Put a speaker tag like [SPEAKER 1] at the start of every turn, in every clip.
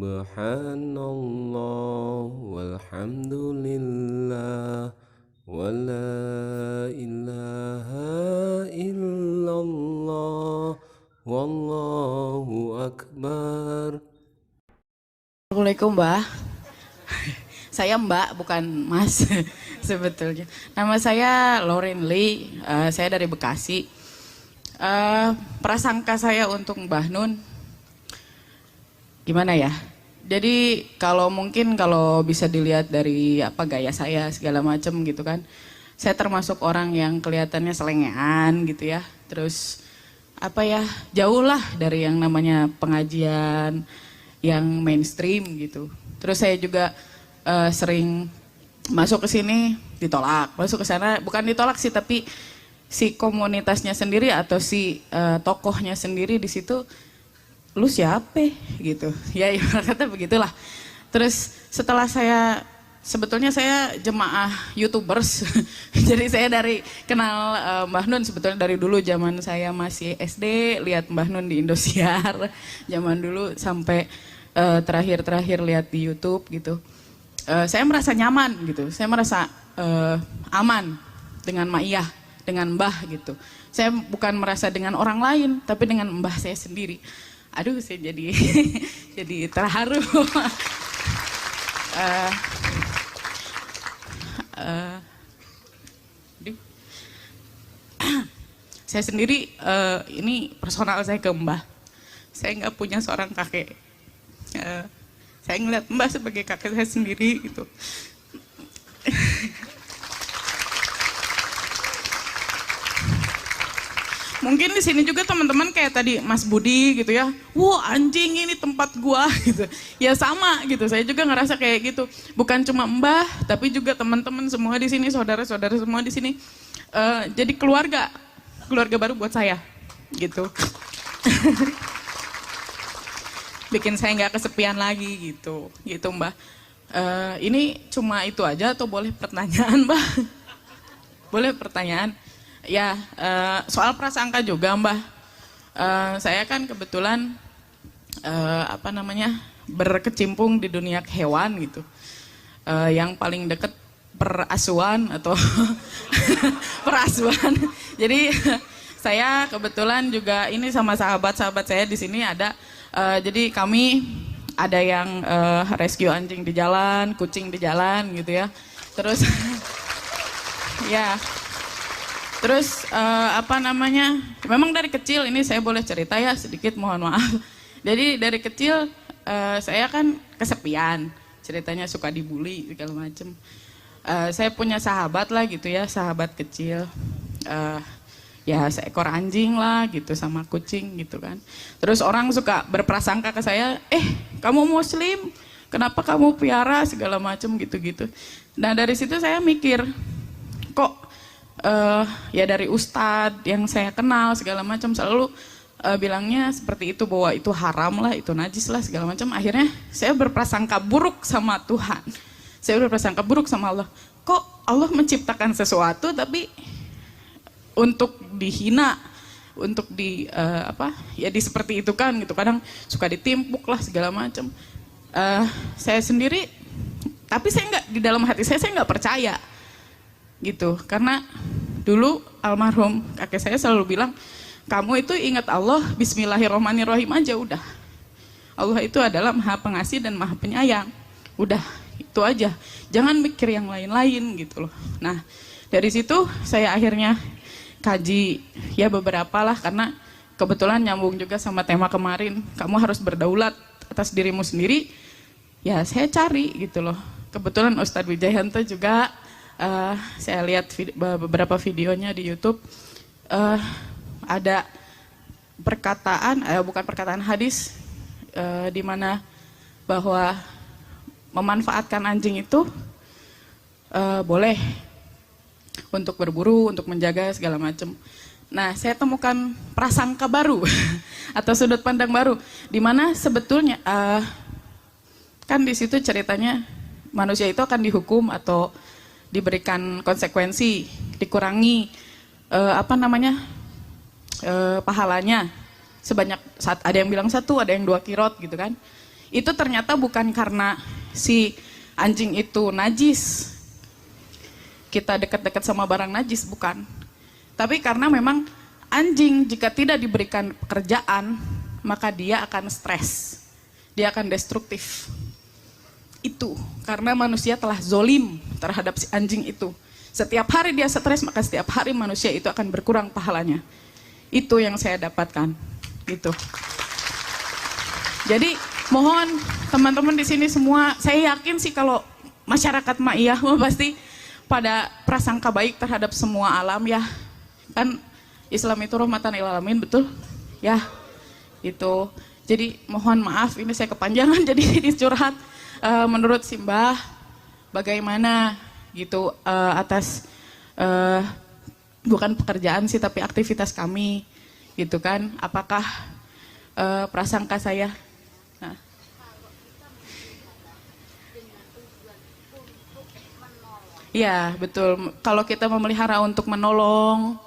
[SPEAKER 1] Subhanallah walhamdulillah wala ilaha illallah wallahu akbar.
[SPEAKER 2] Assalamualaikum Mbak. Saya Mbak bukan Mas sebetulnya. Nama saya Lauren Lee, saya dari Bekasi. Prasangka saya untuk Mbah Nun gimana ya? Jadi mungkin kalau bisa dilihat dari gaya saya segala macam gitu kan. Saya termasuk orang yang kelihatannya selengean gitu ya. Terus jauh lah dari yang namanya pengajian yang mainstream gitu. Terus saya juga sering masuk ke sini ditolak, masuk ke sana bukan ditolak sih, tapi si komunitasnya sendiri atau si tokohnya sendiri di situ, lu siapa gitu. Ya kata begitulah. Terus setelah sebetulnya saya jemaah YouTubers. Jadi saya dari kenal Mbah Nun sebetulnya dari dulu zaman saya masih SD, lihat Mbah Nun di Indosiar. Zaman dulu sampai terakhir lihat di YouTube gitu. Saya merasa nyaman gitu. Saya merasa aman dengan Maiyah, dengan Mbah gitu. Saya bukan merasa dengan orang lain, tapi dengan Mbah saya sendiri. Aduh, saya jadi jadi terharu. Saya sendiri ini personal saya ke Mbah. Saya nggak punya seorang kakek. Saya ngeliat Mbah sebagai kakek saya sendiri gitu. Mungkin di sini juga teman-teman kayak tadi Mas Budi gitu ya. Wah, anjing ini tempat gua gitu. Ya sama gitu. Saya juga ngerasa kayak gitu. Bukan cuma Mbah, tapi juga teman-teman semua di sini, saudara-saudara semua di sini. Jadi keluarga baru buat saya gitu. Bikin saya nggak kesepian lagi gitu Mbah. Ini cuma itu aja atau boleh pertanyaan, Mbah? Boleh pertanyaan? Ya, soal prasangka juga, Mbah. Saya kan kebetulan berkecimpung di dunia hewan gitu. Yang paling deket perasuan atau perasuan. Jadi saya kebetulan juga ini sama sahabat-sahabat saya di sini ada. Jadi kami ada yang rescue anjing di jalan, kucing di jalan gitu ya. Terus ya. Terus memang dari kecil ini saya boleh cerita ya sedikit, mohon maaf. Jadi dari kecil saya kan kesepian, ceritanya suka dibully segala macem. Saya punya sahabat lah gitu ya, sahabat kecil. Ya seekor anjing lah gitu sama kucing gitu kan. Terus orang suka berprasangka ke saya, kamu muslim, kenapa kamu piara segala macem gitu-gitu. Nah dari situ saya mikir, kok ya dari ustadz yang saya kenal segala macam selalu bilangnya seperti itu, bahwa itu haram lah, itu najis lah segala macam. Akhirnya saya berprasangka buruk sama Tuhan, saya berprasangka buruk sama Allah. Kok Allah menciptakan sesuatu tapi untuk dihina, untuk di seperti itu kan gitu. Kadang suka ditimpuk lah segala macam. Saya sendiri, tapi saya nggak, di dalam hati saya nggak percaya gitu, karena dulu almarhum kakek saya selalu bilang, kamu itu ingat Allah, Bismillahirrohmanirrohim aja udah. Allah itu adalah Maha Pengasih dan Maha Penyayang, udah itu aja, jangan mikir yang lain-lain gitu loh. Nah dari situ saya akhirnya kaji ya beberapa lah, karena kebetulan nyambung juga sama tema kemarin, kamu harus berdaulat atas dirimu sendiri. Ya saya cari gitu loh, kebetulan Ustadz Wijayanto juga saya lihat beberapa videonya di YouTube, ada perkataan, bukan perkataan, hadis di mana bahwa memanfaatkan anjing itu boleh untuk berburu, untuk menjaga segala macam. Nah, saya temukan prasangka baru atau sudut pandang baru, di mana sebetulnya kan di situ ceritanya manusia itu akan dihukum atau diberikan konsekuensi, dikurangi pahalanya sebanyak, ada yang bilang 1, ada yang 2 kirot gitu kan. itu ternyata bukan karena si anjing itu najis, kita dekat-dekat sama barang najis, bukan. Tapi karena memang anjing jika tidak diberikan pekerjaan, maka dia akan stres, dia akan destruktif. Itu karena manusia telah zolim terhadap si anjing itu. Setiap hari dia stres, maka setiap hari manusia itu akan berkurang pahalanya. Itu yang saya dapatkan. Gitu. Jadi mohon teman-teman di sini semua, saya yakin sih kalau masyarakat Ma'iyah pasti pada prasangka baik terhadap semua alam ya. Kan Islam itu rahmatan lil alamin, betul? Ya. Itu. Jadi mohon maaf ini saya kepanjangan jadi ini curhat. Menurut Simbah bagaimana gitu atas bukan pekerjaan sih tapi aktivitas kami gitu kan, apakah prasangka saya ya betul, kalau kita memelihara untuk menolong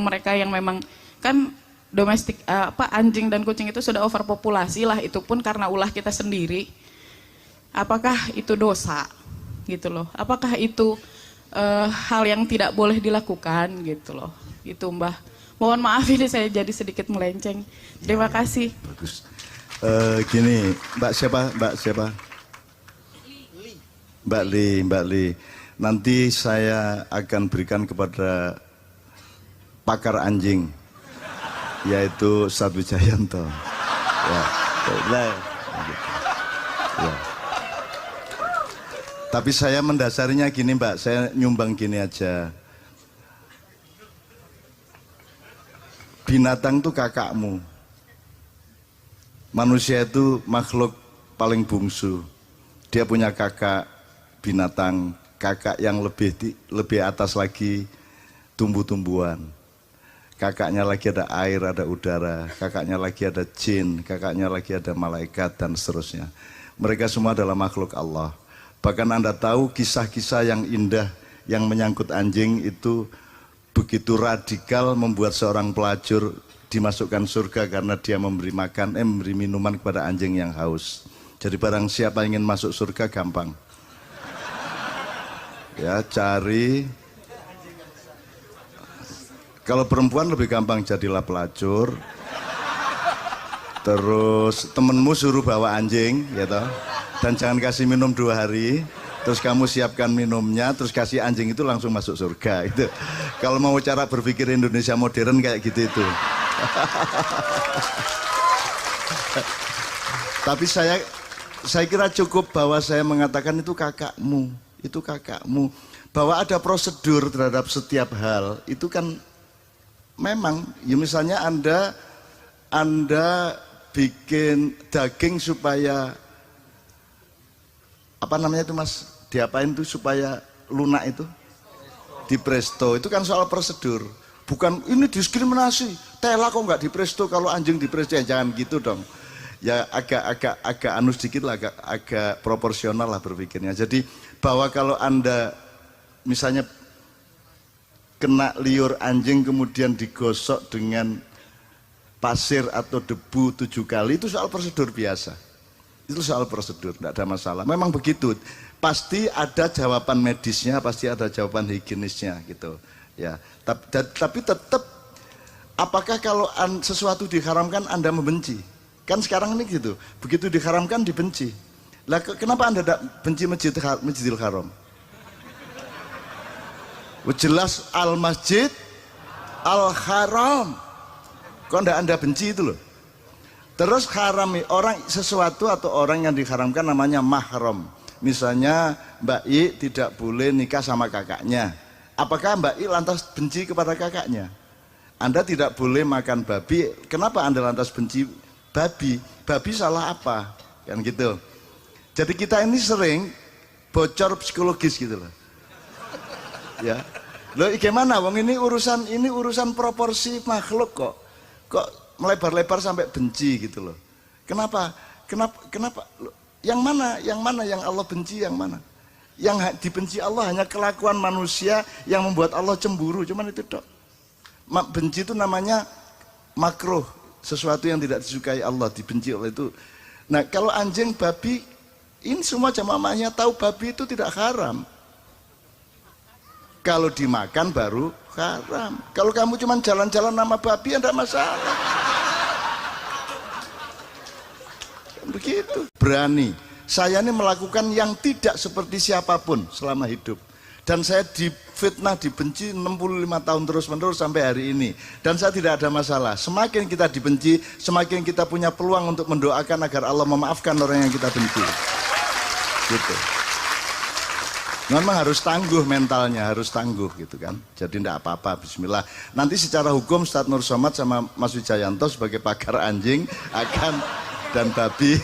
[SPEAKER 2] mereka yang memang kan domestik anjing dan kucing itu sudah overpopulasi lah, itu pun karena ulah kita sendiri. Apakah itu dosa gitu loh, apakah itu hal yang tidak boleh dilakukan gitu loh, itu Mbah. Mohon maaf ini saya jadi sedikit melenceng. Terima kasih.
[SPEAKER 3] Bagus. Gini, Mbak siapa? Mbak Li. Nanti saya akan berikan kepada pakar anjing, yaitu Ustadz Wijayanto. Ya. Ya. Tapi saya mendasarinya gini Mbak, saya nyumbang gini aja. Binatang itu kakakmu. Manusia itu makhluk paling bungsu. Dia punya kakak binatang, kakak yang lebih atas lagi tumbuh-tumbuhan. Kakaknya lagi ada air, ada udara, kakaknya lagi ada jin, kakaknya lagi ada malaikat dan seterusnya. Mereka semua adalah makhluk Allah. Bahkan Anda tahu kisah-kisah yang indah yang menyangkut anjing itu begitu radikal membuat seorang pelacur dimasukkan surga karena dia memberi minuman kepada anjing yang haus. Jadi barang siapa ingin masuk surga gampang. Ya, cari. Kalau perempuan lebih gampang, jadilah pelacur. Terus temenmu suruh bawa anjing, gitu. Dan jangan kasih minum 2 hari, terus kamu siapkan minumnya, terus kasih anjing itu langsung masuk surga. Itu kalau mau cara berpikir Indonesia modern kayak gitu itu. Tapi saya kira cukup bahwa saya mengatakan itu kakakmu, bahwa ada prosedur terhadap setiap hal. Itu kan memang, ya misalnya Anda bikin daging supaya apa namanya itu Mas, diapain tuh supaya lunak itu, di presto, itu kan soal prosedur, bukan ini diskriminasi, tela kok nggak di presto kalau anjing di presto, ya jangan gitu dong, ya agak anu sedikit lah, agak proporsional lah berpikirnya. Jadi bahwa kalau Anda misalnya kena liur anjing kemudian digosok dengan pasir atau debu 7 kali, itu soal prosedur biasa. Itu soal prosedur, tidak ada masalah. Memang begitu. Pasti ada jawaban medisnya, pasti ada jawaban higienisnya gitu. Ya. Tapi tetap, apakah kalau sesuatu diharamkan Anda membenci? Kan sekarang ini gitu. Begitu diharamkan dibenci. Lah kenapa Anda tidak benci Masjidil Haram? Jelas al-masjid al-haram. Kok tidak Anda benci itu loh? Terus haram sesuatu atau orang yang diharamkan namanya mahram. Misalnya Mbak I tidak boleh nikah sama kakaknya. Apakah Mbak I lantas benci kepada kakaknya? Anda tidak boleh makan babi. Kenapa Anda lantas benci babi? Babi salah apa? Kan gitu. Jadi kita ini sering bocor psikologis gitu loh. Ya. Loh gimana Wong, ini urusan proporsi makhluk kok. Kok melebar-lebar sampai benci gitu loh. Kenapa? Yang mana yang Allah benci, yang mana? Yang dibenci Allah hanya kelakuan manusia yang membuat Allah cemburu, cuman itu dok. Benci itu namanya makruh, sesuatu yang tidak disukai Allah, dibenci oleh itu. Nah kalau anjing, babi, ini semua jamaahnya tahu babi itu tidak haram. Kalau dimakan baru haram. Kalau kamu cuma jalan-jalan nama babi, tidak masalah. Begitu. Berani. Saya ini melakukan yang tidak seperti siapapun selama hidup. Dan saya difitnah, dibenci 65 tahun terus-menerus sampai hari ini. Dan saya tidak ada masalah. Semakin kita dibenci, semakin kita punya peluang untuk mendoakan agar Allah memaafkan orang yang kita benci. Gitu. Memang harus tangguh mentalnya, harus tangguh gitu kan. Jadi tidak apa-apa, bismillah. Nanti secara hukum Ustadz Nur Somad sama Mas Wijayanto sebagai pakar anjing akan dan babi.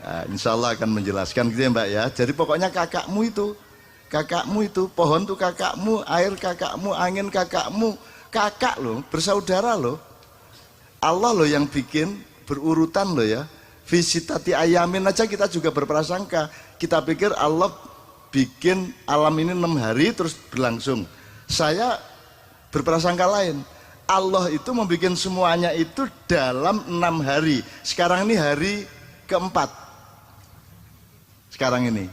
[SPEAKER 3] Nah, insya Allah akan menjelaskan gitu ya Mbak ya. Jadi pokoknya kakakmu itu, pohon itu kakakmu, air kakakmu, angin kakakmu, kakak loh, bersaudara loh. Allah loh yang bikin berurutan loh ya. Visitati ayamin aja kita juga berprasangka. Kita pikir Allah bikin alam ini 6 hari terus berlangsung. Saya berprasangka lain. Allah itu membuat semuanya itu dalam 6 hari. Sekarang ini hari keempat. Sekarang ini.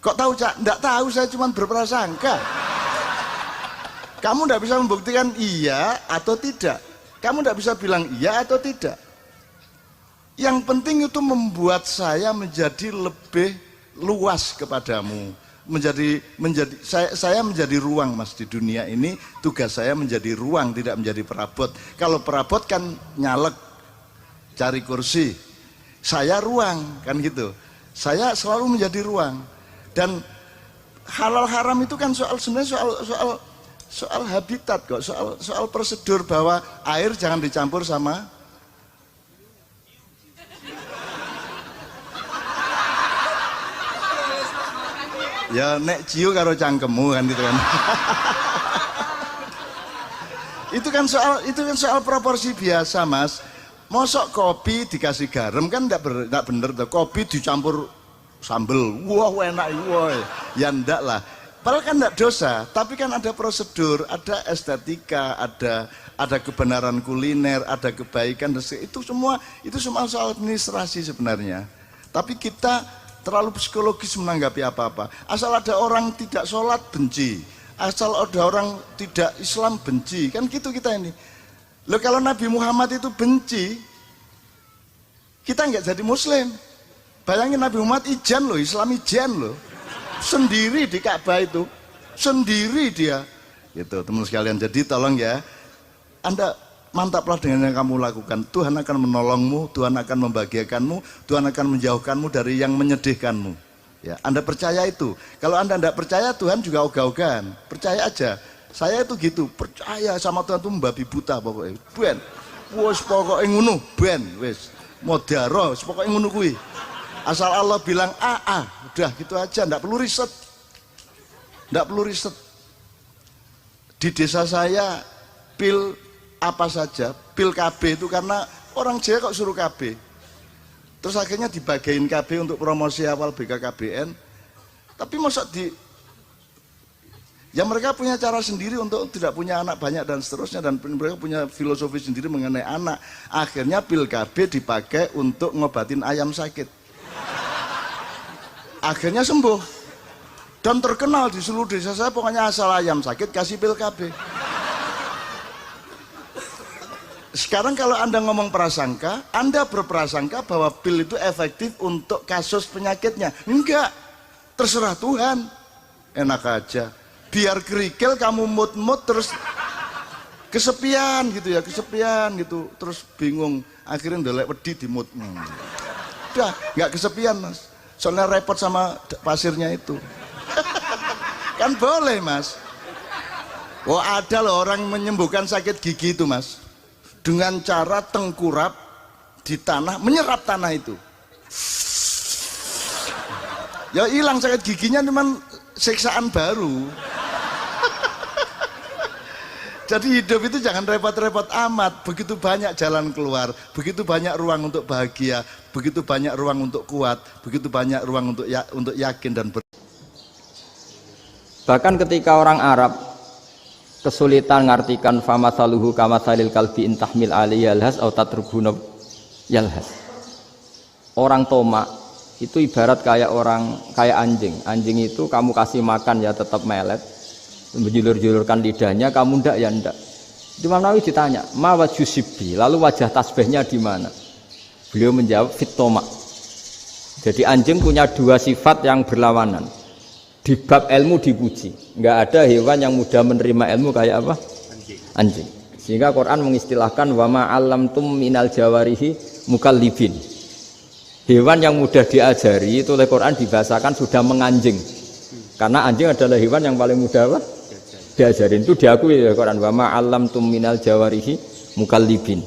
[SPEAKER 3] Kok tahu Cak? Enggak tahu, saya cuma berprasangka. Kamu enggak bisa membuktikan iya atau tidak. Kamu enggak bisa bilang iya atau tidak. Yang penting itu membuat saya menjadi lebih luas kepadamu. Saya menjadi ruang Mas di dunia ini. Tugas saya menjadi ruang, tidak menjadi perabot. Kalau perabot kan nyalek, cari kursi. Saya ruang, kan gitu. Saya selalu menjadi ruang. Dan halal haram itu kan sebenarnya soal habitat kok, soal prosedur bahwa air jangan dicampur sama ya nek ciu karo cangkemmu kan gitu kan. itu kan soal proporsi biasa Mas. Mosok kopi dikasih garam kan enggak bener tuh. Kopi dicampur sambel, wah enak wah. Ya enggak lah. Padahal kan enggak dosa, tapi kan ada prosedur, ada estetika, ada kebenaran kuliner, ada kebaikan, itu semua soal administrasi sebenarnya. Tapi kita terlalu psikologis menanggapi apa-apa. Asal ada orang tidak sholat benci, asal ada orang tidak Islam benci, kan gitu kita ini. Loh kalau Nabi Muhammad itu benci, kita nggak jadi Muslim. Bayangin Nabi Muhammad ijan loh, Islam ijan loh, sendiri di Ka'bah itu, sendiri dia. Gitu teman sekalian. Jadi tolong ya, Anda mantaplah dengan yang kamu lakukan. Tuhan akan menolongmu, Tuhan akan membahagiakanmu, Tuhan akan menjauhkanmu dari yang menyedihkanmu. Ya, Anda percaya itu. Kalau Anda tidak percaya, Tuhan juga ogah-ogahan. Percaya aja. Saya itu gitu, percaya sama Tuhan itu membabi buta pokoknya. Ben, wes pokoknya ngunu, ben, wes modaro, pokoknya ngunu kui. Asal Allah bilang udah gitu aja, ndak perlu riset, ndak perlu riset. Di desa saya pil apa saja, pil KB itu karena orang Jawa kok suruh KB. Terus akhirnya dibagiin KB untuk promosi awal BKKBN. Tapi masa ya mereka punya cara sendiri untuk tidak punya anak banyak dan seterusnya, dan mereka punya filosofi sendiri mengenai anak. Akhirnya pil KB dipakai untuk ngobatin ayam sakit. Akhirnya sembuh. Dan terkenal di seluruh desa saya, pokoknya asal ayam sakit kasih pil KB. Sekarang kalau Anda ngomong prasangka, Anda berprasangka bahwa pil itu efektif untuk kasus penyakitnya. Enggak, terserah Tuhan. Enak aja. Biar kerikil kamu mut-mut terus kesepian gitu ya, kesepian gitu, terus bingung, akhirnya ndelek wedi di mut. Udah, nggak kesepian Mas, soalnya repot sama pasirnya itu. Kan boleh Mas. Wah ada loh orang menyembuhkan sakit gigi itu Mas, dengan cara tengkurap di tanah, menyerap tanah itu. Ya hilang sakit giginya, cuman siksaan baru. Jadi hidup itu jangan repot-repot amat. Begitu banyak jalan keluar, begitu banyak ruang untuk bahagia, begitu banyak ruang untuk kuat, begitu banyak ruang untuk yakin dan
[SPEAKER 4] Bahkan ketika orang Arab kesulitan ngartikan famatsaluhu kamatsalil kalbi in tahmil alaihi yalhas au tatrukhu yalhas. Orang tomak itu ibarat kayak anjing. Anjing itu kamu kasih makan ya tetap melet, menjulur-julurkan lidahnya, kamu ndak ya ndak. Imam Nawawi ditanya, "Ma wajhusibi?" Lalu wajah tasbihnya di mana? Beliau menjawab, "Fit tomak." Jadi anjing punya dua sifat yang berlawanan. Di bab ilmu dipuji. Enggak ada hewan yang mudah menerima ilmu kayak apa? Anjing. Sehingga Quran mengistilahkan wa ma 'allamtum minal jawarihi mukallibin. Hewan yang mudah diajari itu oleh Quran dibahasakan sudah menganjing. Karena anjing adalah hewan yang paling mudah apa? Diajarin. Itu diakui oleh Quran wa ma 'allamtum minal jawarihi mukallibin.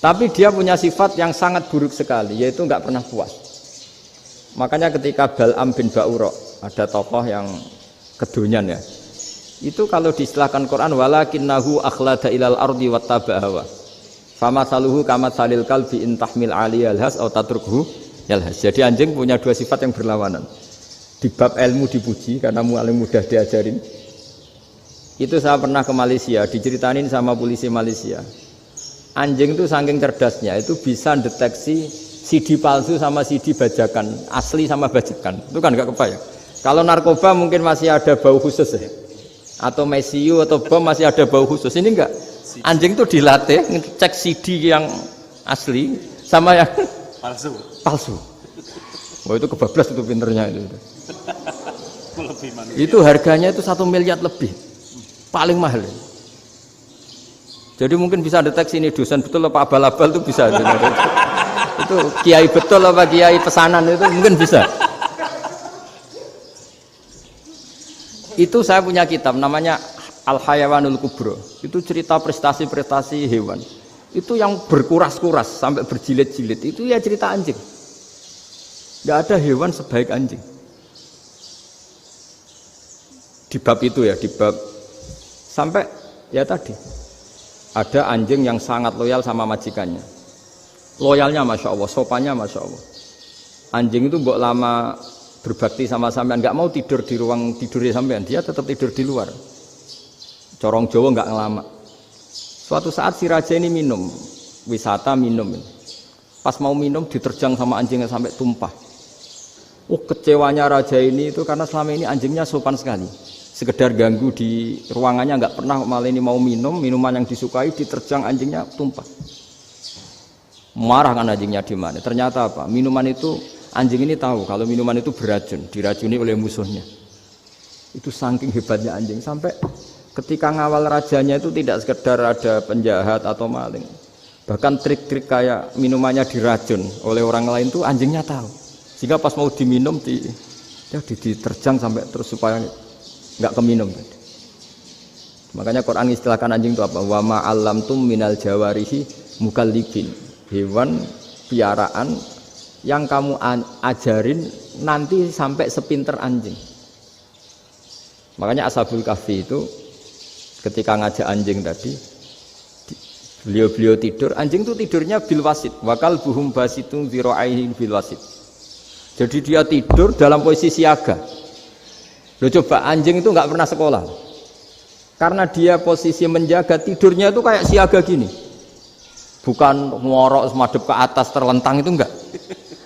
[SPEAKER 4] Tapi dia punya sifat yang sangat buruk sekali, yaitu enggak pernah puas. Makanya ketika Bal'am bin Ba'ura, ada tokoh yang kedonyan ya. Itu kalau diistilahkan Quran walakinnahu akhlada ilal ardi wattaba'a hawa. Famatsaluhu kamatsalil kalbi in tahmil 'alaihi yalhas aw tatrukhu yalhas. Jadi anjing punya dua sifat yang berlawanan. Di bab ilmu dipuji karena paling mudah diajarin. Itu saya pernah ke Malaysia, diceritain sama polisi Malaysia. Anjing itu saking cerdasnya itu bisa deteksi CD palsu sama CD bajakan, asli sama bajakan. Itu kan enggak kebayang. Kalau narkoba mungkin masih ada bau khusus ya. Atau mesiu atau bom masih ada bau khusus. Ini enggak. Anjing itu dilatih ngecek CD yang asli sama yang palsu. Wah itu kebablas itu pinternya itu. Itu harganya itu 1 miliar lebih. Paling mahal. Jadi mungkin bisa deteksi ini dosen betul apa abal-abal itu bisa. Itu kiai betul apa kiai pesanan itu mungkin bisa. Itu saya punya kitab namanya Al-Hayawanul Kubro. Itu cerita prestasi-prestasi hewan. Itu yang berkuras-kuras sampai berjilid-jilid. Itu ya cerita anjing. Tidak ada hewan sebaik anjing. Di bab itu ya, di bab sampai ya tadi. Ada anjing yang sangat loyal sama majikannya. Loyalnya Masya Allah, sopannya Masya Allah. Anjing itu mbok lama berbakti sama sampean, nggak mau tidur di ruang tidurnya sampean, dia tetap tidur di luar. Corong Jawa nggak ngelama. Suatu saat si raja ini minum, wisata minum. Pas mau minum diterjang sama anjingnya sampai tumpah. Kecewanya raja ini itu karena selama ini anjingnya sopan sekali. Sekedar ganggu di ruangannya nggak pernah, malah ini mau minum minuman yang disukai diterjang anjingnya tumpah. Marah kan anjingnya di mana? Ternyata apa? Minuman itu anjing ini tahu kalau minuman itu beracun, diracuni oleh musuhnya. Itu saking hebatnya anjing sampai ketika ngawal rajanya itu tidak sekedar ada penjahat atau maling. Bahkan trik-trik kayak minumannya diracun oleh orang lain itu anjingnya tahu. Sehingga pas mau diminum diterjang sampai terus supaya enggak keminum. Makanya Quran istilahkan anjing itu apa? Wa ma 'allamtum minal jawarihi mukallibin. Hewan piaraan yang kamu ajarin nanti sampai sepinter anjing. Makanya Ashabul Kahfi itu ketika ngajak anjing tadi, beliau tidur, anjing itu tidurnya bil wasit, wakal buhum basitun zira'aihi bil wasit. Jadi dia tidur dalam posisi siaga. Loh coba anjing itu nggak pernah sekolah, karena dia posisi menjaga tidurnya itu kayak siaga gini, bukan ngorok semadep ke atas terlentang itu enggak.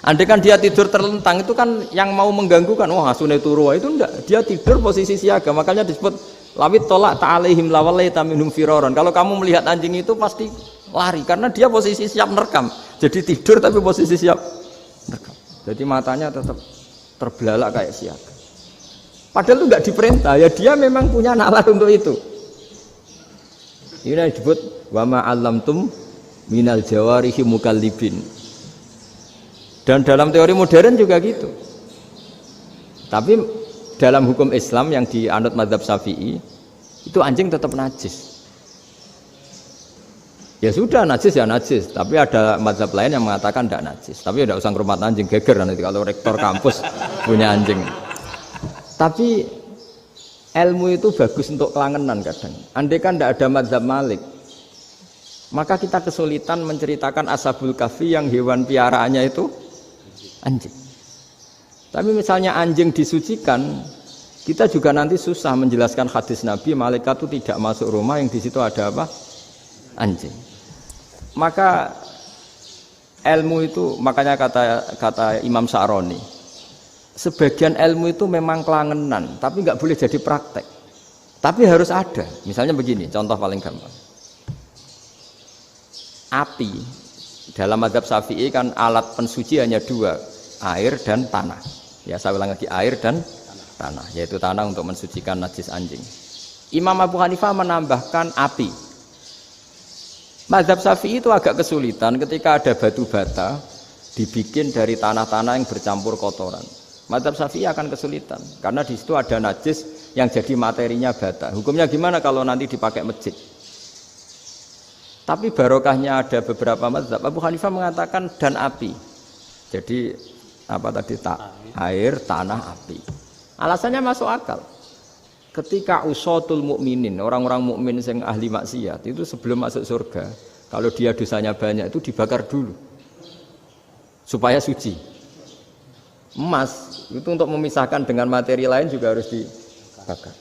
[SPEAKER 4] Andai kan dia tidur terlentang itu kan yang mau mengganggu kan, wah asune turu itu enggak. Dia tidur posisi siaga, makanya disebut lawit tolak ta'alaihim lawalaita minhum firaron. Kalau kamu melihat anjing itu pasti lari karena dia posisi siap merekam. Jadi tidur tapi posisi siap merekam. Jadi matanya tetap terbelalak kayak siaga. Padahal itu enggak diperintah, ya dia memang punya nalar untuk itu. Ini disebut wa ma 'allamtum minal jawarihi mukallibin. Dan dalam teori modern juga gitu. Tapi dalam hukum Islam yang dianut mazhab Syafi'i itu anjing tetap najis. Ya sudah najis ya najis, tapi ada mazhab lain yang mengatakan tidak najis. Tapi tidak usah ngurmat anjing, geger nanti kalau rektor kampus punya anjing. Tapi ilmu itu bagus untuk kelangenan kadang. Andai kan tidak ada mazhab Malik, maka kita kesulitan menceritakan Ashabul Kahfi yang hewan piaraannya itu anjing. Tapi misalnya anjing disucikan, Kita juga nanti susah menjelaskan hadis Nabi, malaikat itu tidak masuk rumah yang di situ ada apa? Anjing. Maka ilmu itu, makanya kata Imam Sa'roni, sebagian ilmu itu memang kelangenan, tapi nggak boleh jadi praktek. Tapi harus ada. Misalnya begini, contoh paling gampang. Api, dalam mazhab Syafi'i kan alat pensuci hanya dua, air dan tanah. Ya, saya ulang lagi, air dan tanah, yaitu tanah untuk mensucikan najis anjing. Imam Abu Hanifah menambahkan api. Mazhab Syafi'i itu agak kesulitan ketika ada batu bata dibikin dari tanah-tanah yang bercampur kotoran. Mazhab Syafi'i akan kesulitan karena di situ ada najis yang jadi materinya bata. Hukumnya gimana kalau nanti dipakai masjid? Tapi barokahnya ada beberapa mazhab. Abu Hanifah mengatakan dan api. Jadi apa tadi, air, tanah, api. Alasannya masuk akal. Ketika usatul mukminin, orang-orang mukmin yang ahli maksiat itu sebelum masuk surga, kalau dia dosanya banyak itu dibakar dulu supaya suci. Emas itu untuk memisahkan dengan materi lain juga harus dibakar.